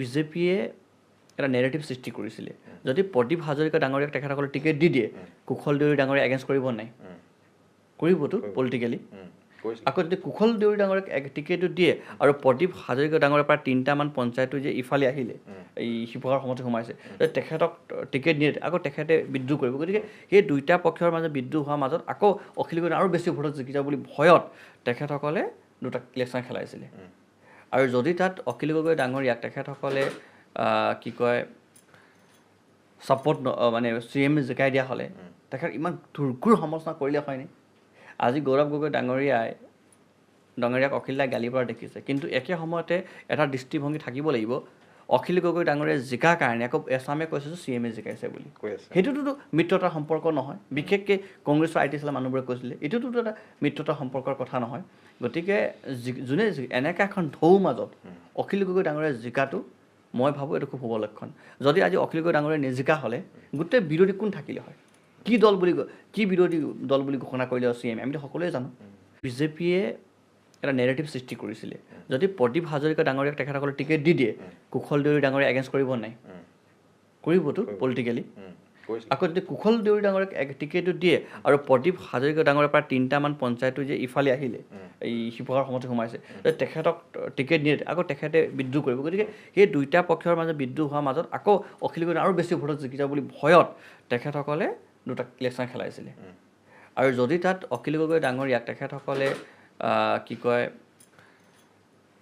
বিজেপিয়ে এটা নেৰেটিভ সৃষ্টি কৰিছিলে যদি প্ৰদীপ হাজৰিকা ডাঙৰীয়াক তেখেতসকলে টিকেট দি দিয়ে কুশল দেউৰী ডাঙৰীয়া এগেইনষ্ট কৰিব নাই কৰিবতো পলিটিকেলি আকৌ যদি কুশল দেউৰী ডাঙৰীয়াক টিকেটটো দিয়ে আৰু প্ৰদীপ হাজৰিকা ডাঙৰীয়াৰ পৰা 3টামান পঞ্চায়তো যে ইফালে আহিলে এই শিৱসাগৰ সমষ্টি সোমাইছে তেখেতক টিকেট নিয়ে আকৌ তেখেতে বিদ্ৰোহ কৰিব গতিকে সেই দুইটা পক্ষৰ মাজত বিদ্ৰোহ হোৱাৰ মাজত আকৌ অখিল গগৈ আৰু বেছি ভোটত জিকি যাব বুলি ভয়ত তেখেতসকলে দুটা ইলেকশ্যন খেলাইছিলে আৰু যদি তাত অখিল গগৈ ডাঙৰীয়াক তেখেতসকলে কি কয় ছাপোৰ্ট মানে CM জিকাই দিয়া হ'লে তেখেত ইমান দুৰ্ঘুৰ সমালোচনা কৰিলে হয়নি আজি গৌৰৱ গগৈ ডাঙৰীয়াক অখিল দাই গালি পৰা দেখিছে কিন্তু একে সময়তে এটা দৃষ্টিভংগী থাকিব লাগিব অখিল গগৈ ডাঙৰীয়া জিকাৰ কাৰণে আকৌ এছামে কৈছে যে CM জিকাইছে বুলি সেইটোতো মিত্ৰতাৰ সম্পৰ্ক নহয় বিশেষকৈ কংগ্ৰেছৰ IT চেলৰ মানুহবোৰে কৈছিলে এইটোতো এটা মিত্ৰতাৰ সম্পৰ্কৰ কথা নহয় গতিকে যোনে এনেকৈ এখন ঢৌ মাজত অখিল গগৈ ডাঙৰীয়া জিকাটো মই ভাবোঁ এইটো খুব শুভ লক্ষণ যদি আজি অখিল গগৈ ডাঙৰীয়া নিজিকা হ'লে গোটেই বিৰোধী কোন থাকিলে হয় কি বিৰোধী দল বুলি ঘোষণা কৰিলে CM আমিতো সকলোৱে জানো বিজেপিয়ে এটা নেৰেটিভ সৃষ্টি কৰিছিলে যদি প্ৰদীপ হাজৰিকা ডাঙৰীয়াক তেখেতসকলে টিকেট দি দিয়ে কুশল দেউৰী ডাঙৰীয়া এগেইনষ্ট কৰিব নাই কৰিবতো পলিটিকেলি আকৌ যদি কুশল দেউৰী ডাঙৰীয়াক টিকেটটো দিয়ে আৰু প্ৰদীপ হাজৰিকা ডাঙৰীয়াৰ পৰা 3টামান পঞ্চায়তো যে ইফালে আহিলে এই শিৱসাগৰ সমষ্টি সোমাইছে তেখেতক টিকেট নিয়ে আকৌ তেখেতে বিদ্ৰোহ কৰিব গতিকে সেই দুইটা পক্ষৰ মাজত বিদ্ৰোহ হোৱাৰ মাজত আকৌ অখিল গগৈ আৰু বেছি ভোটত জিকি যাব বুলি ভয়ত তেখেতসকলে দুটা ইলেকশ্যন খেলাইছিলে আৰু যদি তাত অখিল গগৈ ডাঙৰীয়াক তেখেতসকলে কি কয়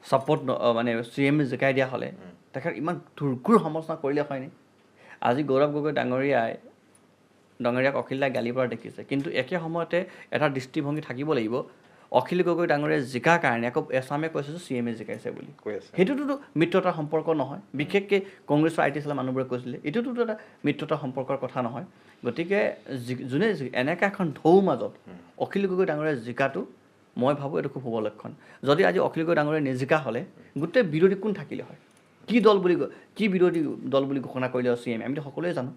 ছাপোৰ্ট মানে CM জিকাই দিয়া হ'লে তেখেত ইমান দুৰ্ঘুৰ সমালোচনা কৰিলে হয়নি আজি গৌৰৱ গগৈ ডাঙৰীয়াক অখিল দাই গালি পৰা দেখিছে কিন্তু একে সময়তে এটা দৃষ্টিভংগী থাকিব লাগিব অখিল গগৈ ডাঙৰীয়া জিকাৰ কাৰণে আকৌ এছামে কৈছে যে CM জিকাইছে বুলি সেইটোতো মিত্ৰতাৰ সম্পৰ্ক নহয় বিশেষকৈ কংগ্ৰেছৰ IT চেলৰ মানুহবোৰে কৈছিলে এইটোতো এটা মিত্ৰতাৰ সম্পৰ্কৰ কথা নহয় গতিকে যোনে এনেকৈ এখন ঢৌ মাজত অখিল গগৈ ডাঙৰীয়া জিকাটো মই ভাবোঁ এইটো খুব শুভ লক্ষণ যদি আজি অখিল গগৈ ডাঙৰীয়া নিজিকা হ'লে গোটেই বিৰোধী কোন থাকিলে হয় কি বিৰোধী দল বুলি ঘোষণা কৰিলে CM আমিতো সকলোৱে জানো